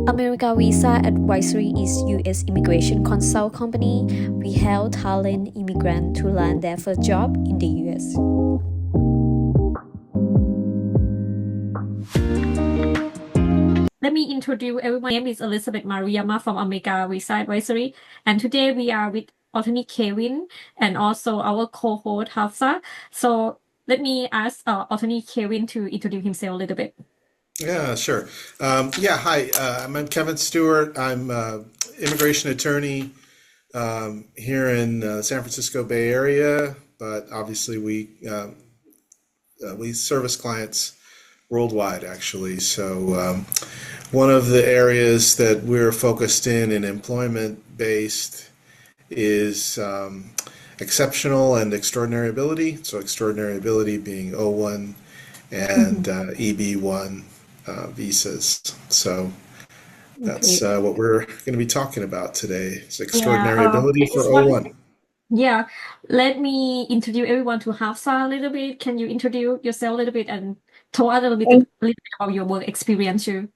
America Visa Advisory is U.S. immigration consult company. We help talent immigrants to land their first job in the U.S. Let me introduce everyone. My name is Elizabeth Maruyama from America Visa Advisory, and today we are with attorney Kevin and also our co-host Hafsa. So let me ask attorney Kevin to introduce himself a little bit. Yeah, sure. Hi. I'm Kevin Stewart. I'm immigration attorney here in San Francisco Bay Area, but obviously we service clients worldwide, actually. So one of the areas that we're focused in employment-based is exceptional and extraordinary ability. So extraordinary ability being O-1 and EB-1 visas. So that's Okay. what we're going to be talking about today. It's Yeah, extraordinary ability I for just want, O1. yeah, let me introduce everyone to Hafsa a little bit. Can you introduce yourself a little bit and tell us a little bit about your work experience too?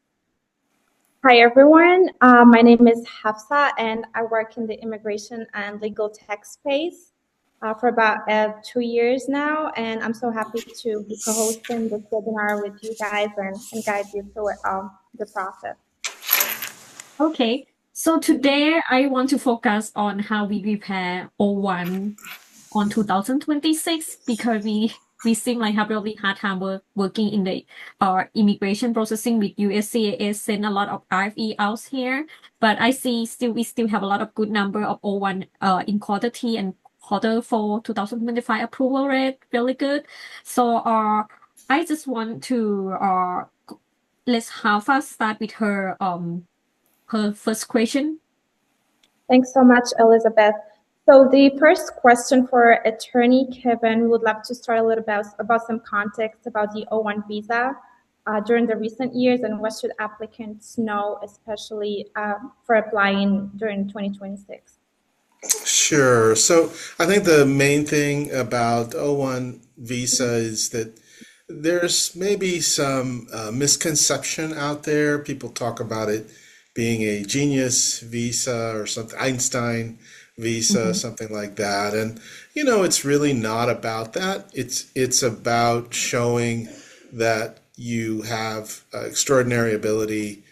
Hi, everyone. My name is Hafsa, and I work in the immigration and legal tech space for about 2 years now. And I'm so happy to be co-hosting this webinar with you guys and guide you through the process. Okay, so today I want to focus on how we prepare O1 on 2026 because we seem like have really hard time working in the immigration processing with USCIS send a lot of RFE out here, but I see we still have a lot of good number of O1 in quarter T and quarter 4 2025 approval rate really good. So I just want to let's have us start with her first question. Thanks so much, Elizabeth. So the first question for attorney Kevin, would love to start a little bit about some context about the O1 visa during the recent years and what should applicants know, especially for applying during 2026. Sure. So I think the main thing about O1 visa is that there's maybe some misconception out there. People talk about it being a genius visa or something, Einstein visa, something like that. And it's really not about that. It's about showing that you have extraordinary ability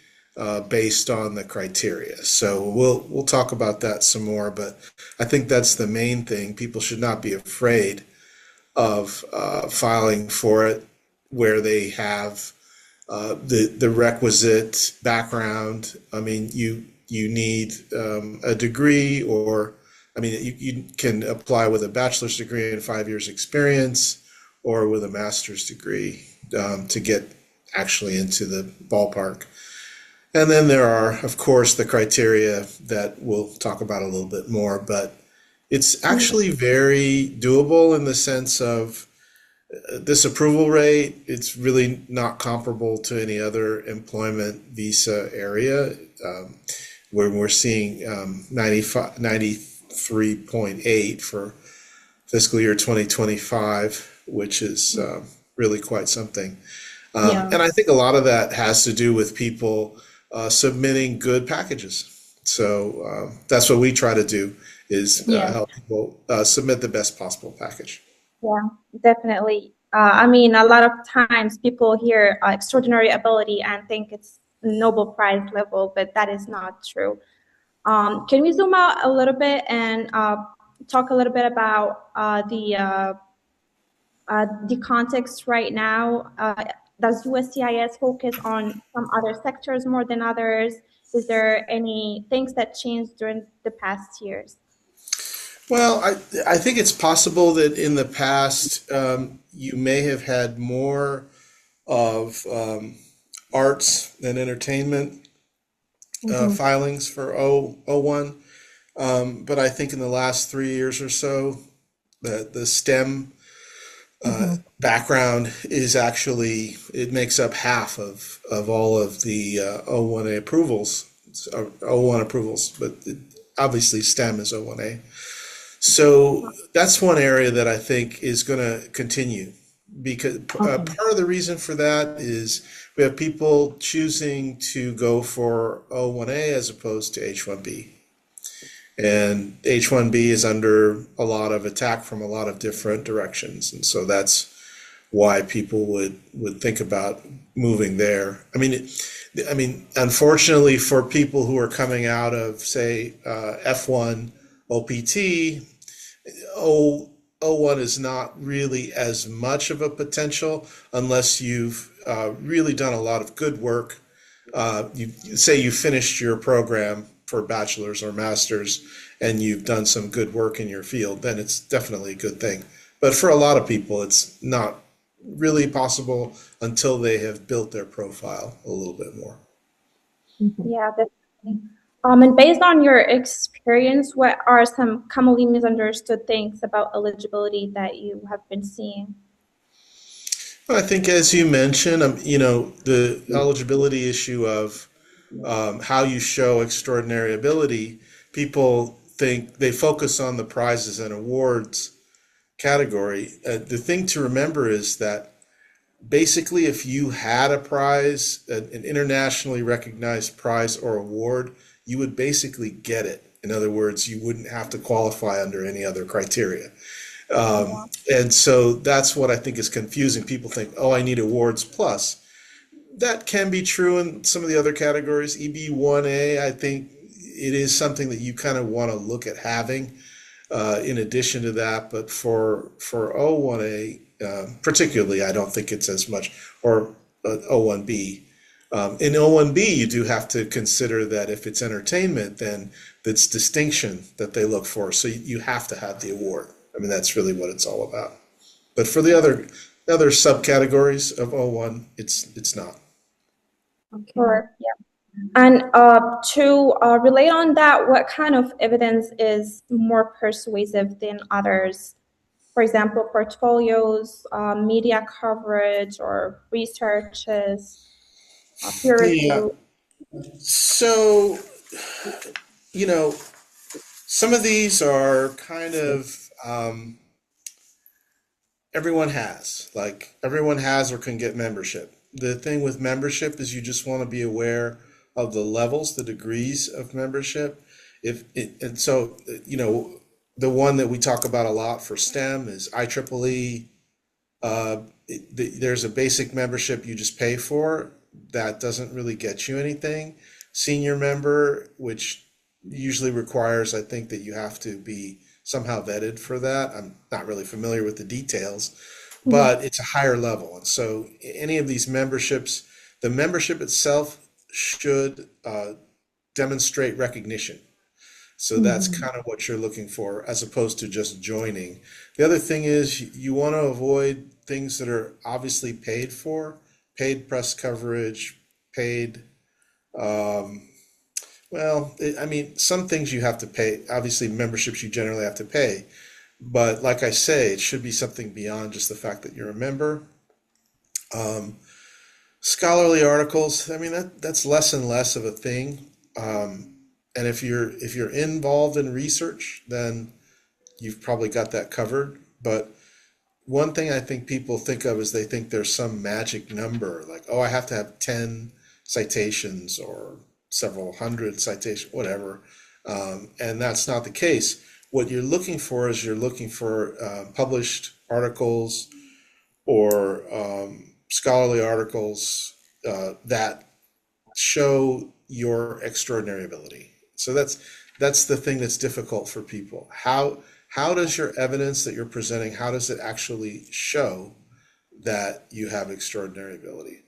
based on the criteria. So we'll talk about that some more, but I think that's the main thing. People should not be afraid of filing for it where they have the requisite background. I mean, you need a degree, or I mean, you can apply with a bachelor's degree and 5 years experience, or with a master's degree to get actually into the ballpark. And then there are, of course, the criteria that we'll talk about a little bit more, but it's actually very doable in the sense of this approval rate. It's really not comparable to any other employment visa area, where we're seeing 93.8 for fiscal year 2025, which is really quite something. Yeah. And I think a lot of that has to do with people submitting good packages. So that's what we try to do, is help people submit the best possible package. Yeah, definitely. I mean, a lot of times people hear extraordinary ability and think it's Nobel Prize level, but that is not true. Can we zoom out a little bit and talk a little bit about the context right now? Does USCIS focus on some other sectors more than others? Is there any things that changed during the past years? Well, I think it's possible that in the past you may have had more of arts and entertainment filings for O1. But I think in the last 3 years or so, the STEM background is actually, it makes up half of all of the O1A approvals, O1 approvals, but obviously STEM is O1A. So that's one area that I think is going to continue because Okay. part of the reason for that is we have people choosing to go for O1A as opposed to H1B. And H1B is under a lot of attack from a lot of different directions. And so that's why people would think about moving there. I mean, unfortunately for people who are coming out of, say, F1 OPT, O1 is not really as much of a potential unless you've really done a lot of good work. You say you finished your program for bachelor's or master's and you've done some good work in your field, then it's definitely a good thing. But for a lot of people, it's not really possible until they have built their profile a little bit more. Yeah, definitely. And based on your experience, what are some commonly misunderstood things about eligibility that you have been seeing? I think, as you mentioned, the eligibility issue of how you show extraordinary ability, people think they focus on the prizes and awards category. The thing to remember is that basically, if you had a prize, an internationally recognized prize or award, you would basically get it. In other words, you wouldn't have to qualify under any other criteria. And so that's what I think is confusing. People think, oh, I need awards plus. That can be true in some of the other categories. EB1A, I think it is something that you kind of want to look at having in addition to that. But for O1A, particularly, I don't think it's as much, or O1B. In O1B, you do have to consider that if it's entertainment, then it's distinction that they look for. So you have to have the award. I mean, that's really what it's all about. But for the other subcategories of O1, it's not. Okay. Sure, yeah. And to relate on that, what kind of evidence is more persuasive than others? For example, portfolios, media coverage, or researches, peer Yeah. review. So, you know, some of these are kind of everyone has or can get membership. The thing with membership is you just want to be aware of the levels, the degrees of membership. And so, the one that we talk about a lot for STEM is IEEE. There's a basic membership you just pay for that doesn't really get you anything. Senior member, which usually requires, I think, that you have to be somehow vetted for that. I'm not really familiar with the details, but it's a higher level. And so any of these memberships, the membership itself should demonstrate recognition. So that's kind of what you're looking for as opposed to just joining. The other thing is you want to avoid things that are obviously paid for, paid press coverage, paid, some things you have to pay. Obviously, memberships you generally have to pay. But like I say, it should be something beyond just the fact that you're a member. Scholarly articles, I mean, that's less and less of a thing. And if you're involved in research, then you've probably got that covered. But one thing I think people think of is they think there's some magic number, like, oh, I have to have 10 citations or several hundred citations, whatever. And that's not the case. What you're looking for is published articles or scholarly articles that show your extraordinary ability. So that's the thing that's difficult for people. How does your evidence that you're presenting, how does it actually show that you have extraordinary ability?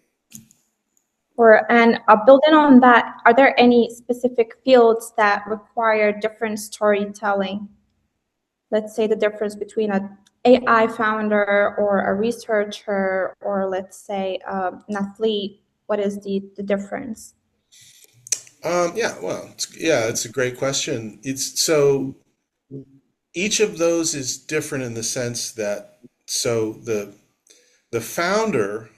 And building on that, are there any specific fields that require different storytelling? Let's say the difference between an AI founder or a researcher, or let's say an athlete. What is the difference? It's a great question. It's so each of those is different in the sense that the founder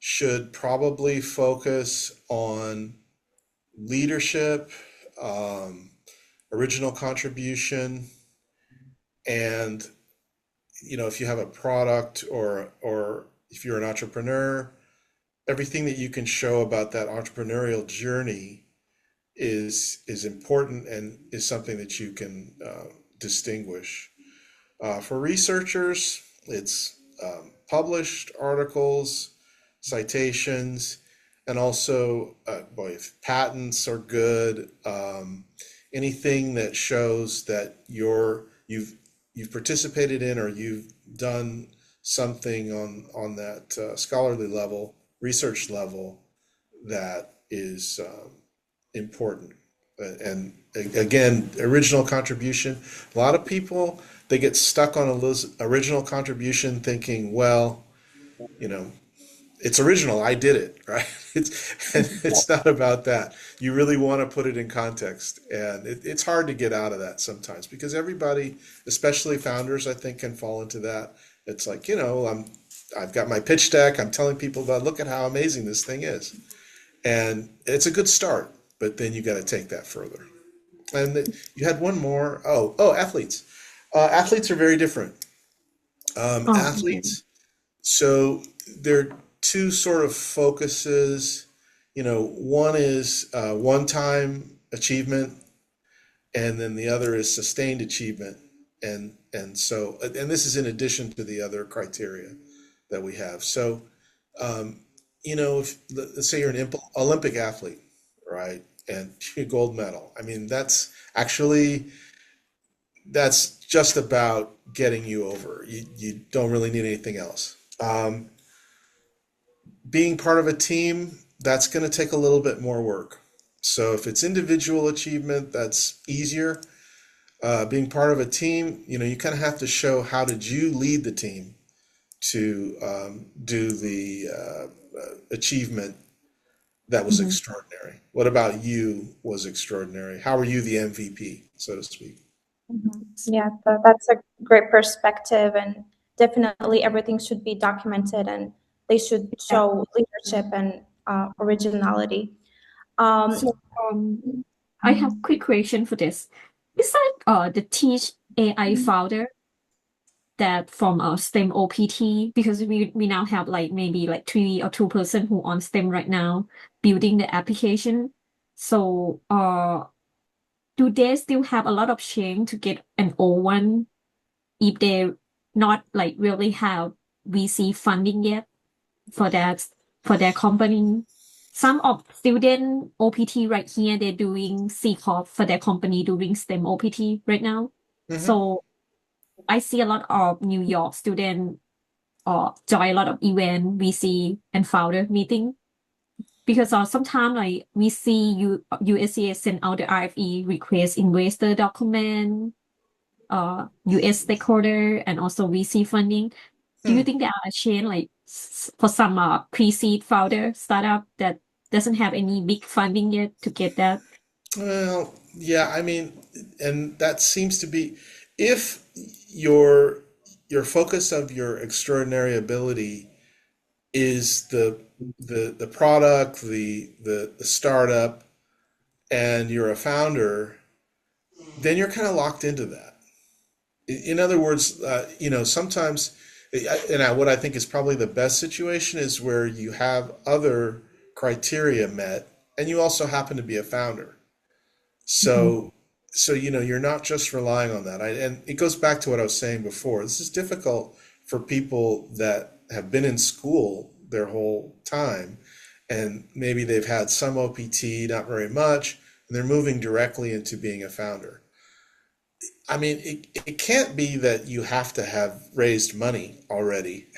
should probably focus on leadership, um, original contribution, and if you have a product or if you're an entrepreneur, everything that you can show about that entrepreneurial journey is important and is something that you can distinguish. For researchers, it's published articles, citations, and also, boy, if patents are good, anything that shows that you've participated in or you've done something on that scholarly level, research level that is important. And again, original contribution. A lot of people, they get stuck on a original contribution thinking, well, you know, it's original. I did it, right? It's not about that. You really want to put it in context, and it's hard to get out of that sometimes because everybody, especially founders, I think, can fall into that. It's like, I've got my pitch deck. I'm telling people about, look at how amazing this thing is, and it's a good start. But then you got to take that further. And you had one more. Athletes. Athletes are very different. Okay. Athletes. So there are two sort of focuses. One is one-time achievement, and then the other is sustained achievement. And this is in addition to the other criteria that we have. So, if let's say you're an Olympic athlete, right, and you gold medal. I mean, that's just about getting you over. You don't really need anything else. Being part of a team, that's going to take a little bit more work. So if it's individual achievement, that's easier. Being part of a team, you kind of have to show how did you lead the team to do the achievement that was Mhm. extraordinary. What about you was extraordinary? How are you the MVP, so to speak? Yeah, that's a great perspective, and definitely everything should be documented, and they should Yeah. show leadership and originality. Um, So, I have quick question for this. Is that the Teach AI founder that from STEM OPT? Because we now have like maybe like 3 or 2 person who on STEM right now building the application. So, do they still have a lot of shame to get an O-1 if they not like really have VC funding yet for that for their company? Some of student OPT right here, they're doing C Corp for their company doing STEM OPT right now. Hmm. So I see a lot of New York student join a lot of event, VC and founder meeting because sometimes like we see USCA send out the RFE request investor document, US stakeholder and also VC funding. Do you think there are a chain like for some pre-seed founder startup that doesn't have any big funding yet to get that? Well, yeah, I mean, and that seems to be if your your focus of your extraordinary ability is the product, the startup, and you're a founder, then you're kind of locked into that. In other words, sometimes, what I think is probably the best situation is where you have other criteria met, and you also happen to be a founder. Mhm. So, you're not just relying on that. And it goes back to what I was saying before. This is difficult for people that have been in school their whole time, and maybe they've had some OPT, not very much, and they're moving directly into being a founder. I mean, it can't be that you have to have raised money already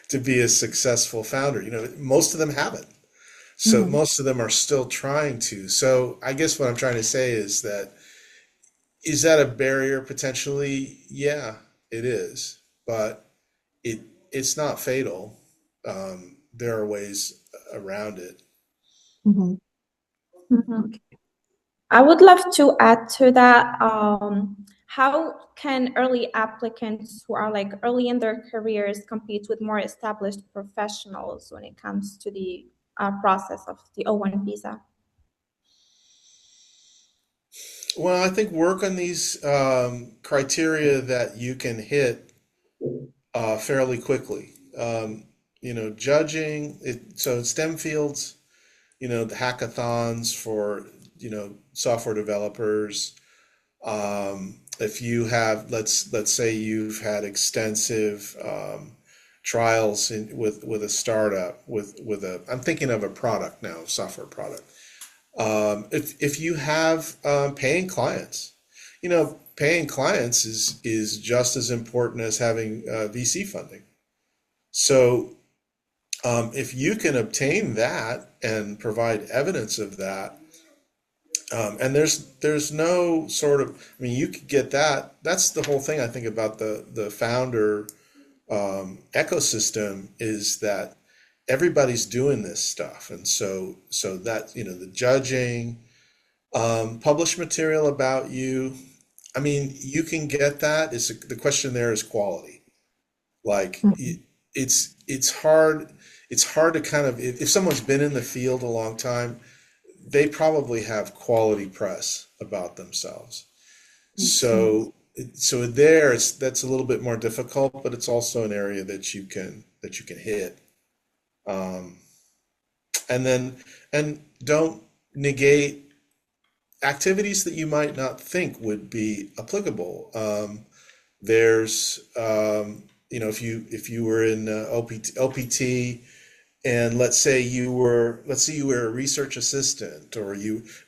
to be a successful founder. Most of them haven't. So Mhm. most of them are still trying to. So I guess what I'm trying to say is that a barrier potentially? Yeah, it is, but it it's not fatal. There are ways around it. Mhm. mhm. Okay. I would love to add to that. How can early applicants who are like early in their careers compete with more established professionals when it comes to the process of the O-1 visa? Well, I think work on these criteria that you can hit fairly quickly. Judging it, so STEM fields, the hackathons for, software developers. If you have, let's say you've had extensive trials with a startup with a, I'm thinking of a product now, software product. If you have paying clients, paying clients is just as important as having VC funding. So if you can obtain that and provide evidence of that, and there's no sort of, I mean, you could get that. That's the whole thing I think about the founder ecosystem is that everybody's doing this stuff, and so that the judging, publish material about you. I mean, you can get that. Is the question there is quality. Like it's hard to kind of if someone's been in the field a long time, they probably have quality press about themselves. So there that's a little bit more difficult, but it's also an area that you can hit. Um, and then and don't negate activities that you might not think would be applicable. There's if you were in OPT, and let's say you were a research assistant,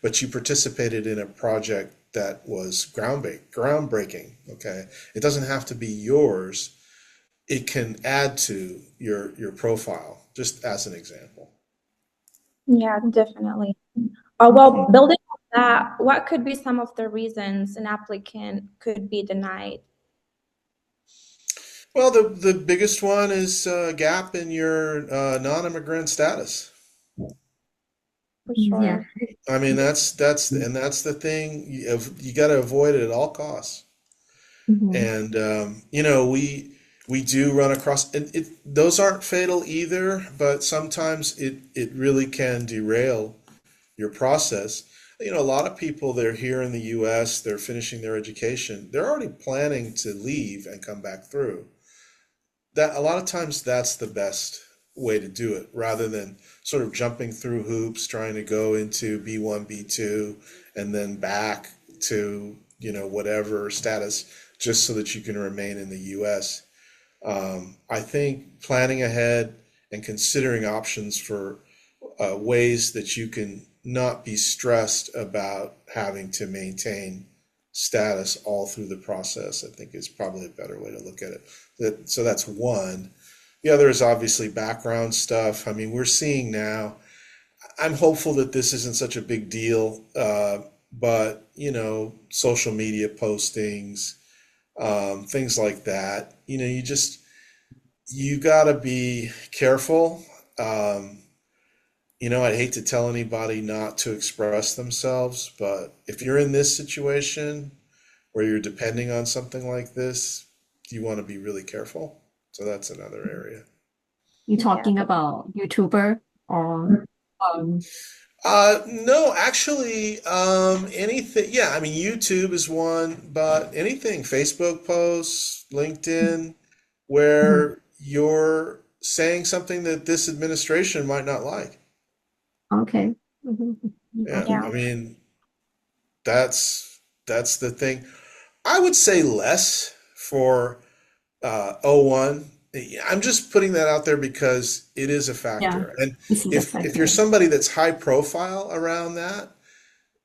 but you participated in a project that was groundbreaking. Okay, it doesn't have to be yours. It can add to your profile, just as an example. Yeah, definitely. Okay. Well, building on that, what could be some of the reasons an applicant could be denied? Well, the biggest one is a gap in your non-immigrant status. For Yeah. sure. I mean, that's the thing. You got to avoid it at all costs. Mhm. And we do run across, and those aren't fatal either, but sometimes it really can derail your process. A lot of people, they're here in the U.S., they're finishing their education, they're already planning to leave and come back through. That a lot of times that's the best way to do it, rather than sort of jumping through hoops trying to go into B1, B2, and then back to whatever status, just so that you can remain in the US. I think planning ahead and considering options for ways that you can not be stressed about having to maintain status all through the process, I think is probably a better way to look at it. So that's one. The other is obviously background stuff. I mean, we're seeing now, I'm hopeful that this isn't such a big deal, but social media postings, things like that. You got to be careful. Um, I'd hate to tell anybody not to express themselves, but if you're in this situation where you're depending on something like this, you want to be really careful. So that's another area. You Yeah, talking about YouTuber or um No, actually, anything. Yeah, I mean, YouTube is one, but anything, Facebook posts, LinkedIn, mhm. where you're saying something that this administration might not like. Okay. Mhm. Yeah, Okay. I yeah. mean, that's the thing. I would say less for O-1. I'm just putting that out there because it is a Yeah. factor. And This is a if you're factor. somebody that's high profile around that,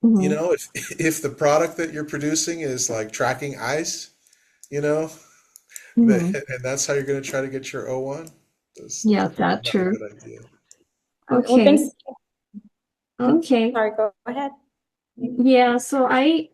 Mhm. if the product that you're producing is like tracking ice, you know, Mhm. and that's how you're going to try to get your O-1, Yeah, that's probably that's not a true. good idea. Well, thanks. Okay. Okay. Sorry, go ahead. Yeah, so I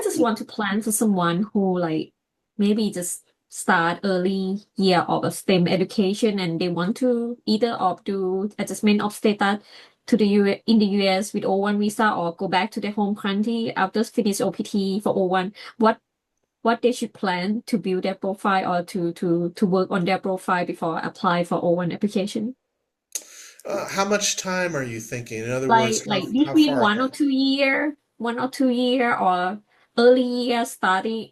just want to plan for someone who like maybe just start early year of a STEM education and they want to either opt do adjustment of status to the U in the US with O1 visa or go back to their home country after finish OPT for O1. What they should plan to build their profile or to work on their profile before apply for O1 application. How much time are you thinking? In other words, Like how between far ahead? 1 or 2 year or early year study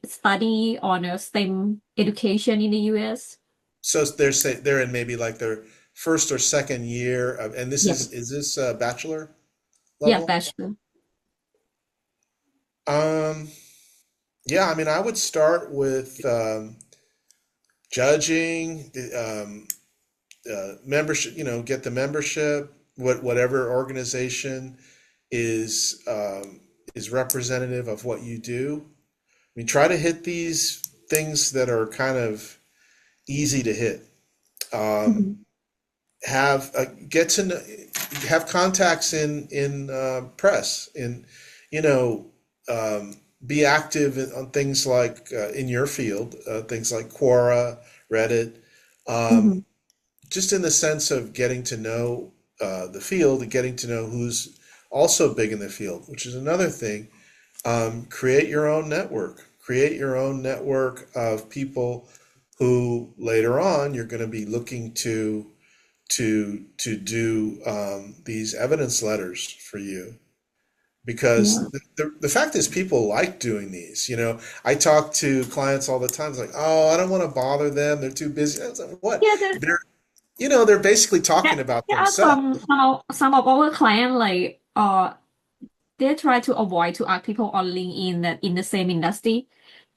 on a STEM education in the US. So they're in maybe like their first or second year of, and this Yeah, is this bachelor yeah, level? bachelor. Um, yeah, I mean, I would start with judging the membership, get the membership, whatever organization is representative of what you do. I mean, try to hit these things that are kind of easy to hit. Um, Mhm. have get to know, have contacts in press, in you know be active on things like in your field, things like Quora, Reddit, um, Mhm. just in the sense of getting to know the field and getting to know who's also big in the field, which is another thing. Create your own network. Create your own network of people who later on you're going to be looking to do these evidence letters for you, Yeah. because the fact is people like doing these. I talk to clients all the time. It's like, oh, I don't want to bother them, they're too busy. I was like, what? Yeah, there, They're basically there, talking about there are themselves. some of our clients like they try to avoid to ask people on LinkedIn that in the same industry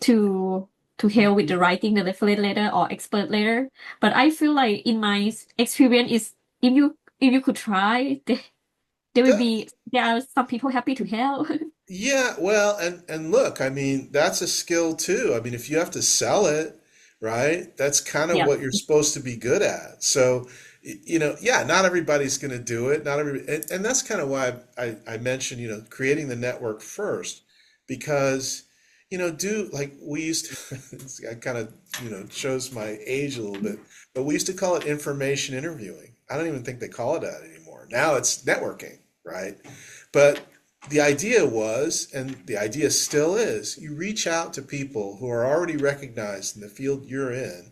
to to help with the writing the reference letter or expert letter. But I feel like in my experience is if you could try, there are some people happy to help. Yeah, well, and look, I mean, that's a skill too. I mean, if you have to sell it, right? That's kind of Yeah. what you're supposed to be good at. So, yeah, not everybody's going to do it. Not every, and that's kind of why I mentioned, creating the network first, because, do like we used to, I kind of, shows my age a little bit, but we used to call it information interviewing. I don't even think they call it that anymore. Now it's networking, right? But the idea was, and the idea still is, you reach out to people who are already recognized in the field you're in,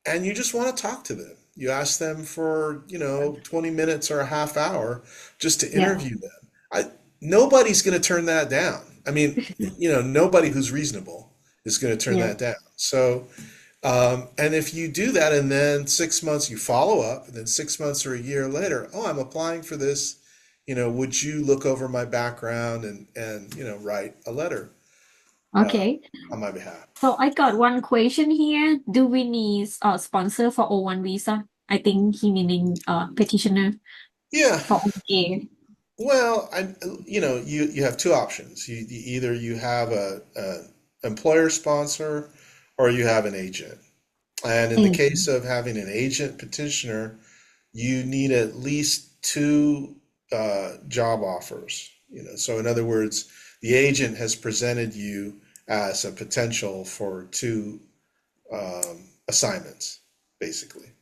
and you just want to talk to them. You ask them for, 20 minutes or a half hour just to Yeah. interview them. Nobody's going to turn that down. I mean, nobody who's reasonable is going to turn Yeah. that down. So, and if you do that and then 6 months you follow up, and then 6 months or a year later, oh, I'm applying for this, would you look over my background and write a letter uh, Okay. on my behalf? So I got one question here. Do we need a sponsor for O1 visa? I think he meaning petitioner Yeah. for OPA. Well, you have two options. Either you have a employer sponsor or you have an agent. And in the case Mm. of having an agent petitioner, you need at least two job offers. So in other words, the agent has presented you as a potential for two assignments, basically.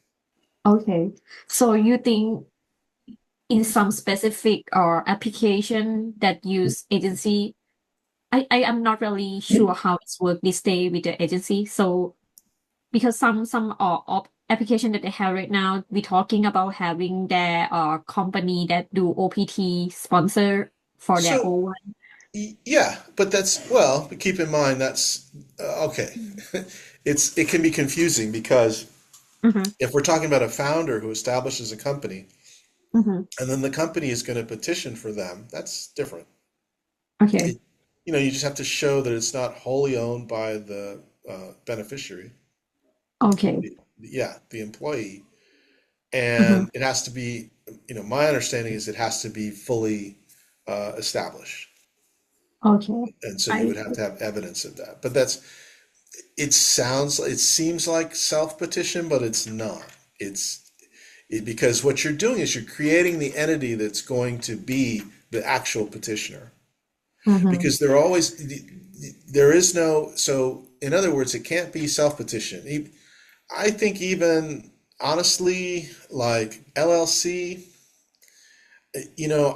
Okay. So you think in some specific or application that use agency, I am not really sure how it's work this day with the agency. So because some of application that they have right now, we talking about having their company that do OPT sponsor for their So O1. yeah, but but keep in mind that's okay. It can be confusing because Mm-hmm. if we're talking about a founder who establishes a company Mm-hmm. and then the company is going to petition for them, that's different. Okay. It, you just have to show that it's not wholly owned by the beneficiary, Okay. yeah, the employee, Mm-hmm. and it has to be, my understanding is it has to be fully established, Okay. and so you I would have to have evidence of that. But it seems like self-petition, but it's not. Because what you're doing is you're creating the entity that's going to be the actual petitioner. mm-hmm. Because there is no, so in other words, it can't be self-petition. I think even honestly, like LLC,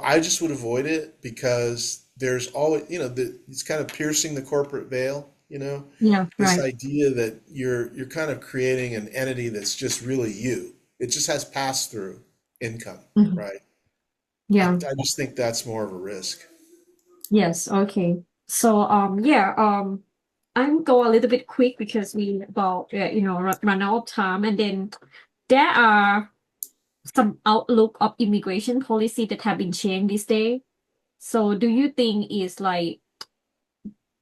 I just would avoid it because there's always, it's kind of piercing the corporate veil, Yeah, this right. idea that you're kind of creating an entity that's just really you. It just has pass-through income, Mhm. right? I, Yeah. I just think that's more of a risk. Yes. Okay. So yeah, I'm go a little bit quick because we about run out of time, and then there are some outlook of immigration policy that have been changed this day. So do you think is like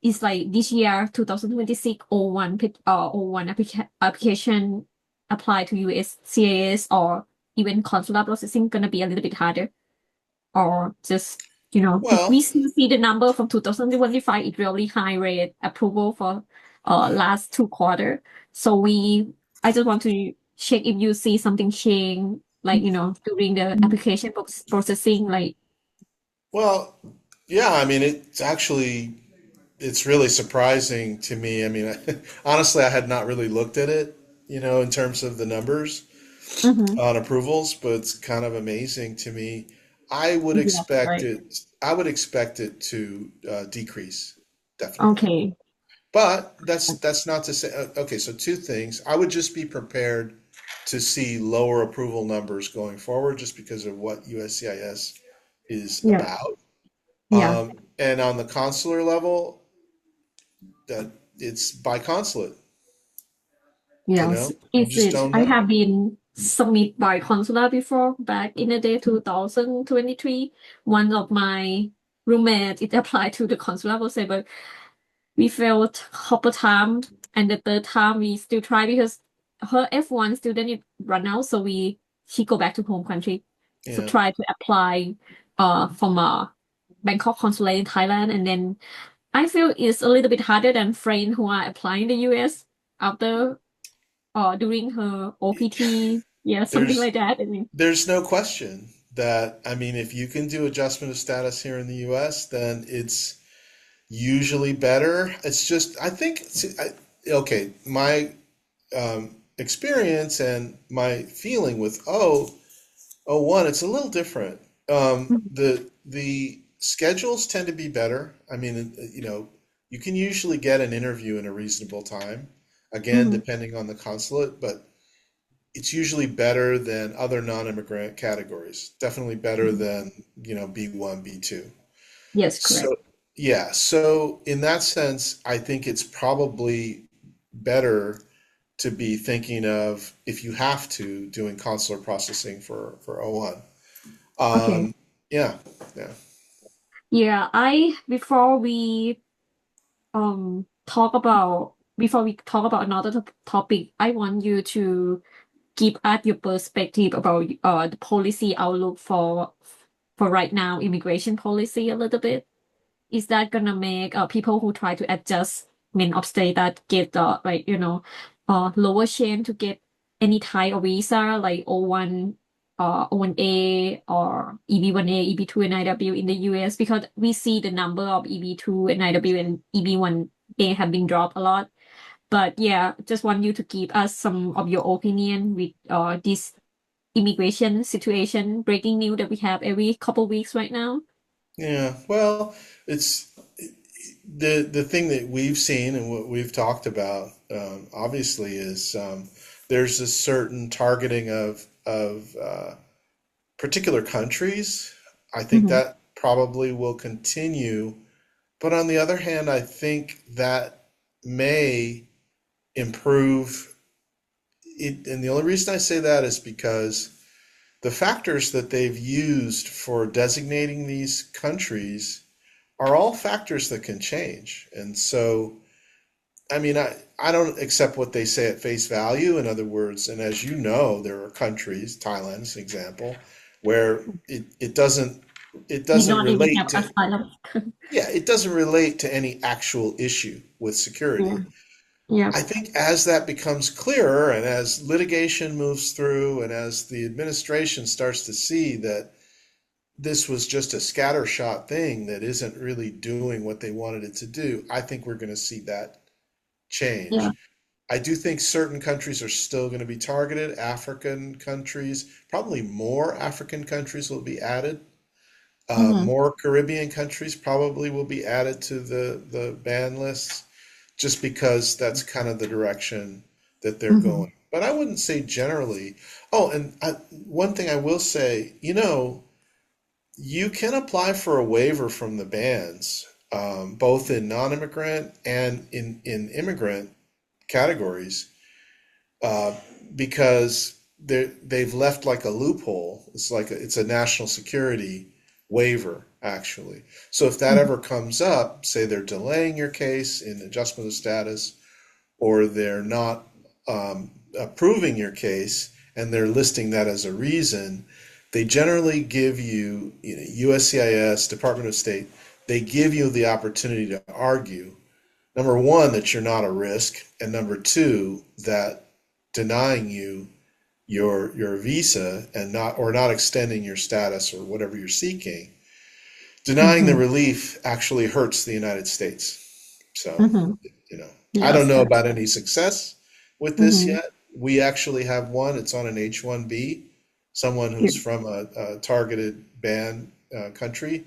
this year 2026 O1 O1 application apply to US CAS or even consular processing gonna be a little bit harder? Or just, if we Well, still see the number from 2025, it really high rate approval for last 2 quarter. So I just want to check if you see something change, like, during the application processing, like, well, yeah, I mean, it's really surprising to me. I mean, honestly, I had not really looked at it, in terms of the numbers mm-hmm. on approvals, but it's kind of amazing to me. I would Yeah, expect right. it, I would expect it to decrease, definitely. Okay. But that's not to say, okay, so two things. I would just be prepared to see lower approval numbers going forward just because of what USCIS is Yeah. about. Yeah. And on the consular level, that it's by consulate, Yes. you Is just it? don't I know. have been submit by consular before back in the day 2023. One of my roommates it applied to the consular process, but we failed couple time, and the third time we still try because her F1 student run out, so she go back to home country. So Yeah. try to apply from Bangkok consulate in Thailand, and then I feel it's a little bit harder than friends who are applying in the US after during her OPT, yeah, something There's like that. I mean, there's no question that, I mean, if you can do adjustment of status here in the US, then it's usually better. It's just, I think, okay, my experience and my feeling with O1, it's a little different. The schedules tend to be better. I mean, you can usually get an interview in a reasonable time, again, mhm. depending on the consulate, but it's usually better than other non-immigrant categories. Definitely better Mhm. than, B1, B2. Yes, correct. So, yeah, so in that sense, I think it's probably better to be thinking of, if you have to, doing consular processing for O1. Okay. Yeah, yeah. Yeah, before we talk about another topic, I want you to give us your perspective about the policy outlook for right now immigration policy a little bit. Is that gonna make people who try to adjust mean of status get lower chance to get any type of visa like O1 O1A or EB1A, EB2 and IW in the US because we see the number of EB2 and IW and EB1A have been dropped a lot. But yeah, just want you to give us some of your opinion with this immigration situation breaking news that we have every couple weeks right now. Yeah, well, it's the thing that we've seen and what we've talked about, obviously, is there's a certain targeting of particular countries. I think Mm-hmm. that probably will continue, but on the other hand, I think that may improve it, and the only reason I say that is because the factors that they've used for designating these countries are all factors that can change. And so, I mean, I don't accept what they say at face value. In other words, and as you know, there are countries, Thailand is an example, where it We doesn't don't even relate have to, asylum. yeah, it doesn't relate to any actual issue with Yeah. security. Yeah. I think as that becomes clearer and as litigation moves through and as the administration starts to see that this was just a scattershot thing that isn't really doing what they wanted it to do, I think we're going to see that Yeah. change. I do think certain countries are still going to be targeted. African countries, probably more African countries will be added. Mm-hmm. More Caribbean countries probably will be added to the ban lists, just because that's kind of the direction that they're Mm-hmm. going. But I wouldn't say generally. Oh, and one thing I will say, you can apply for a waiver from the bans both in non-immigrant and in immigrant categories, uh, because they've left like a loophole. It's a national security waiver, actually. So if that ever comes up, say they're delaying your case in adjustment of status, or they're not approving your case and they're listing that as a reason, they generally give you, USCIS, Department of State, they give you the opportunity to argue, number one, that you're not a risk, and number two, that denying you your visa and not extending your status or whatever you're seeking, denying the Mm-hmm. relief actually hurts the United States. So, Mm-hmm. I don't Yes, know that. about any success with this Mm-hmm. yet. We actually have one. It's on an H-1B, someone who's Good. from a targeted ban country.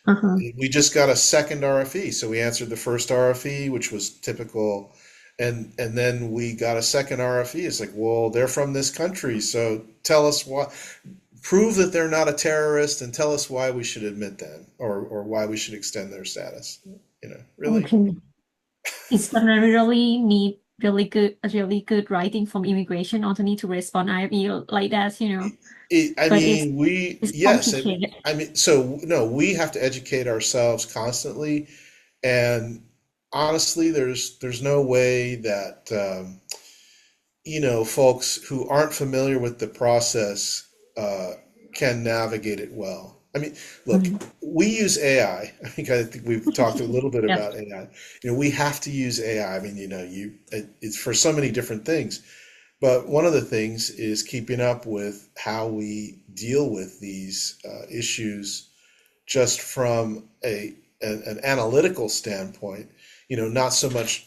Uh-huh. We just got a second RFE. So we answered the first RFE, which was typical. And then we got a second RFE. It's like, well, they're from this country. So tell us why, prove that they're not a terrorist and tell us why we should admit them or why we should extend their status. Really? Okay. It's gonna really need really good writing from immigration also need to respond IFE like that, I but it's mean, it's yes. complicated. I mean, so no, we have to educate ourselves constantly. And honestly, there's no way that, folks who aren't familiar with the process uh, can navigate it well. I mean, look, Mhm. we use AI. I think we've talked a little bit Yeah. about AI. We have to use AI. I mean, it's for so many different things. But one of the things is keeping up with how we deal with these issues just from an analytical standpoint. Not so much,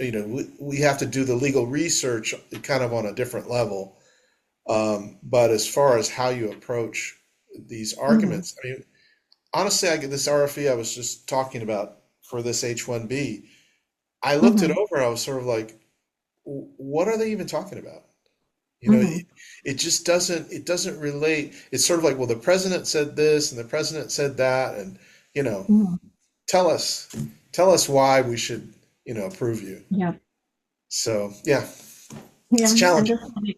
we have to do the legal research kind of on a different level. But as far as how you approach these Mhm. arguments, I mean, honestly, I get this RFE I was just talking about for this H-1B. I looked it Mhm. over, I was sort of like, what are they even talking about? Mhm. It just it doesn't relate. It's sort of like, well, the president said this and the president said that, and you know, Mhm. tell us tell us why we should, approve you. Yeah. So yeah, it's Yeah. challenging. Understand it.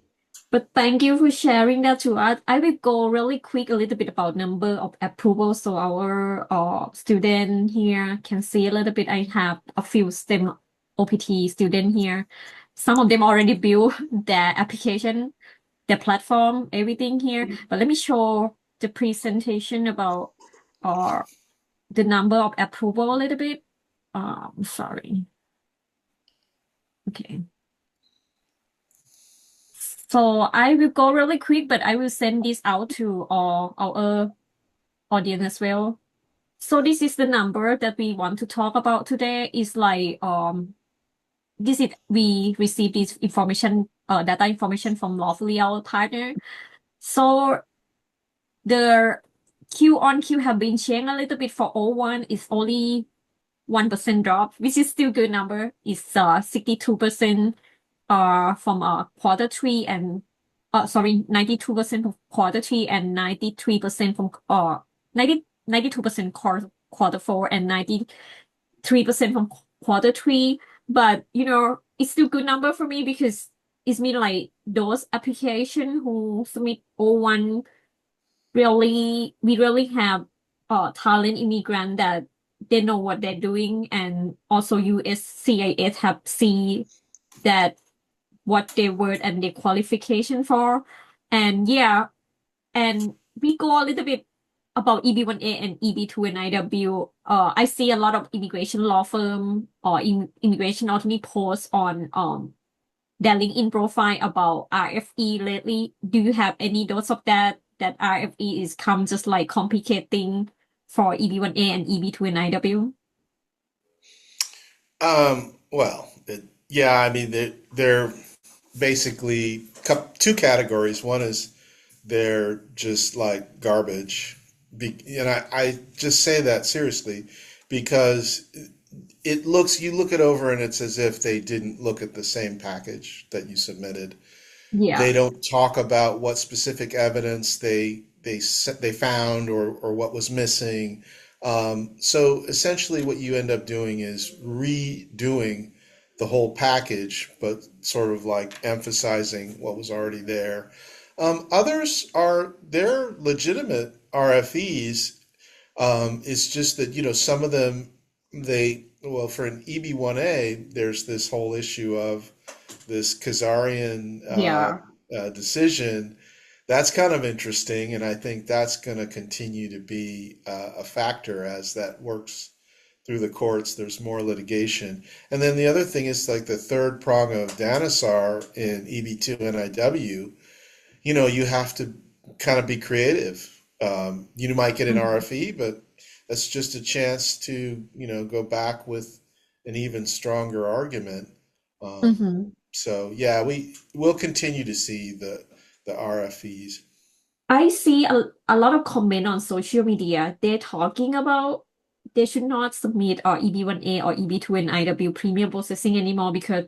But thank you for sharing that to us. I will go really quick a little bit about number of approvals so our student here can see a little bit. I have a few STEM OPT student here. Some of them already built their application, their platform, everything here. But let me show the presentation about uh, the number of approval a little bit. Sorry. Okay. So I will go really quick, but I will send this out to all our audience as well. So this is the number that we want to talk about today. Is like this is we receive this information, data information from Lawfully, our partner. So the Q on Q have been changed a little bit for O1. It's only 1% drop, which is still good number. It's 62% from quarter three and 92% from quarter three and 93% from 92% quarter four and 93% from quarter three. But it's still good number for me because it's mean like those application who submit O1 we really have talent immigrant that they know what they're doing, and also USCIS have seen that what they were and their qualification for. And yeah, and we go a little bit about EB1A and EB2 and IW. I see a lot of immigration law firm or immigration attorney posts on their LinkedIn profile about RFE lately. Do you have any thoughts of that RFE is come just like complicating for EB1A and EB2 and IW? Yeah, I mean, they're basically two categories. One is they're just like garbage. And I just say that seriously because you look it over and it's as if they didn't look at the same package that you submitted. Yeah. They don't talk about what specific evidence they found or what was missing. So essentially, what you end up doing is redoing the whole package, but sort of like emphasizing what was already there. Others are they're legitimate RFEs. It's just that, some of them, well, for an EB1A, there's this whole issue of this Khazarian Yeah. decision. That's kind of interesting, and I think that's going to continue to be a factor as that works through the courts. There's more litigation. And then the other thing is like the third prong of Danisar in EB2 NIW, you have to kind of be creative. You might get an Mhm. RFE, but that's just a chance to, go back with an even stronger argument. Um, Mhm. so yeah, we'll continue to see the RFEs. I see a lot of comment on social media. They're talking about they should not submit or EB1A or EB2 and IW premium processing anymore because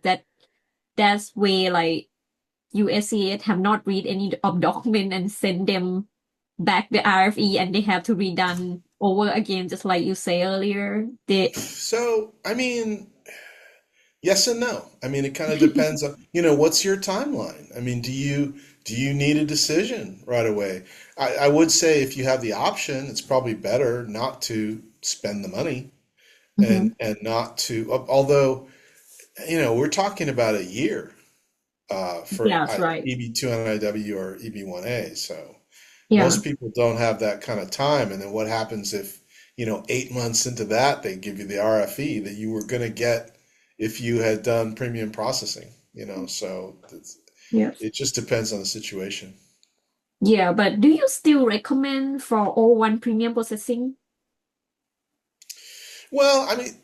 that's way like USCA have not read any of document and send them back the RFE and they have to redone over again, just like you say earlier. They So, I mean, yes and no. I mean, it kind of depends on, what's your timeline? I mean, do you need a decision right away? I would say if you have the option, it's probably better not to spend the money Mhm. and not to, although, we're talking about a year for Yes, right. EB2 NIW or EB1A. So Yeah. most people don't have that kind of time. And then what happens if, 8 months into that, they give you the RFE that you were going to get if you had done premium processing, so Yes. it just depends on the situation. Yeah, but do you still recommend for O1 premium processing? Well, I mean,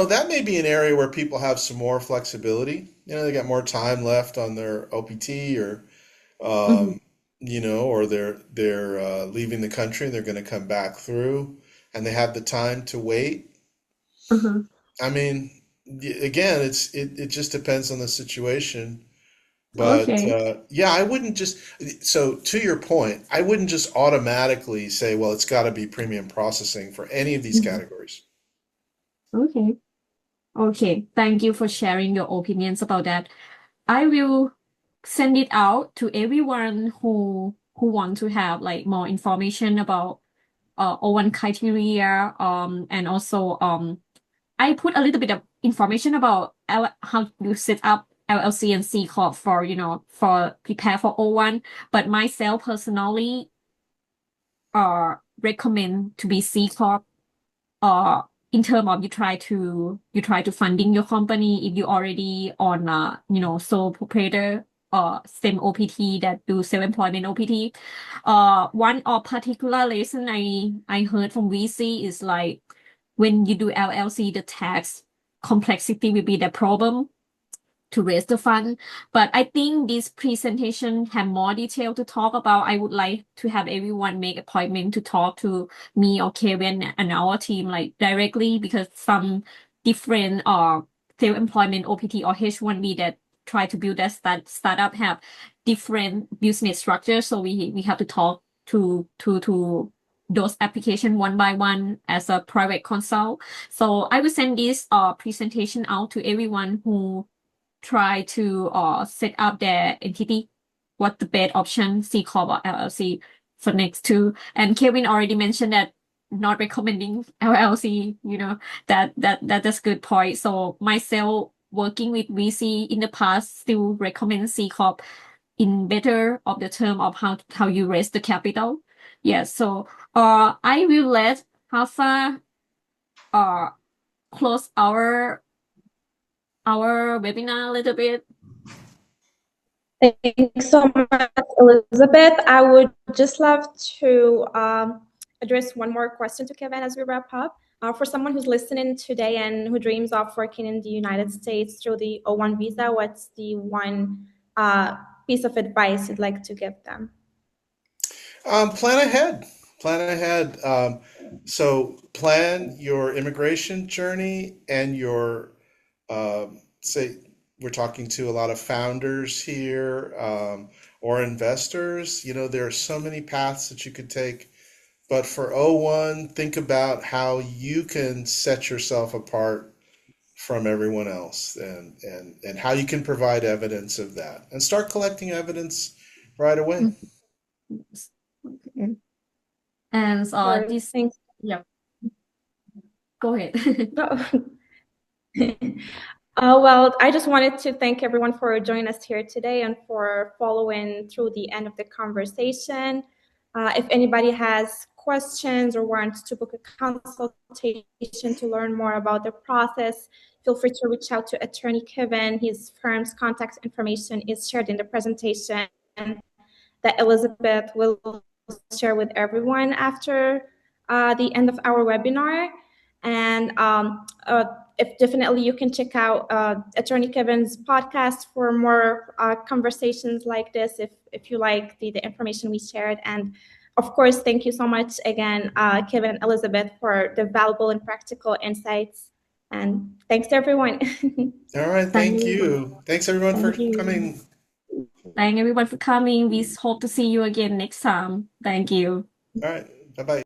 that may be an area where people have some more flexibility. They got more time left on their OPT or, Mhm. um, or they're leaving the country and they're going to come back through and they have the time to wait. Mhm. I mean, again, it just depends on the situation. But Okay. yeah, I wouldn't just, so to your point, I wouldn't just automatically say, well, it's got to be premium processing for any of these Mhm. categories. Okay. Okay. Thank you for sharing your opinions about that. I will send it out to everyone who want to have like more information about O1 criteria and also I put a little bit of information about how to set up LLC and C Corp for for prepare for O1, but myself personally recommend to be C Corp uh in terms of you try to funding your company if you already on sole proprietor STEM OPT that do self-employment OPT. One of particular lesson I heard from VC is like when you do LLC, the tax complexity will be the problem to raise the fund. But I think this presentation have more detail to talk about. I would like to have everyone make appointment to talk to me or Kevin and our team like directly because some different self-employment OPT or H1B that try to build that startup have different business structures. So we have to talk to those application one by one as a private consult. So I will send this presentation out to everyone who try to set up their entity, what the best option, C Corp or LLC for next two. And Kevin already mentioned that not recommending LLC, that's a good point. So myself working with VC in the past still recommend C Corp in better of the term of how you raise the capital. Yes, so I will let Hafsa uh close our webinar a little bit. Thanks so much, Elizabeth. I would just love to address one more question to Kevin as we wrap up. For someone who's listening today and who dreams of working in the United States through the O-1 visa, what's the one piece of advice you'd like to give them? Plan ahead. Plan ahead. So plan your immigration journey and say, we're talking to a lot of founders here or investors. There are so many paths that you could take But for O1, think about how you can set yourself apart from everyone else and how you can provide evidence of that. And start collecting evidence right away. Okay. And Sure, this, thanks. yeah, go ahead. No. Well, I just wanted to thank everyone for joining us here today and for following through the end of the conversation. If anybody has questions or wants to book a consultation to learn more about the process, feel free to reach out to Attorney Kevin. His firm's contact information is shared in the presentation that Elizabeth will share with everyone after the end of our webinar. And if definitely you can check out Attorney Kevin's podcast for more conversations like this if you like the information we shared. And of course, thank you so much again, Kevin and Elizabeth, for the valuable and practical insights. And thanks to everyone. All right, thank you. Thanks everyone for Thank you. coming. Thank everyone for coming. We hope to see you again next time. Thank you. All right, bye-bye.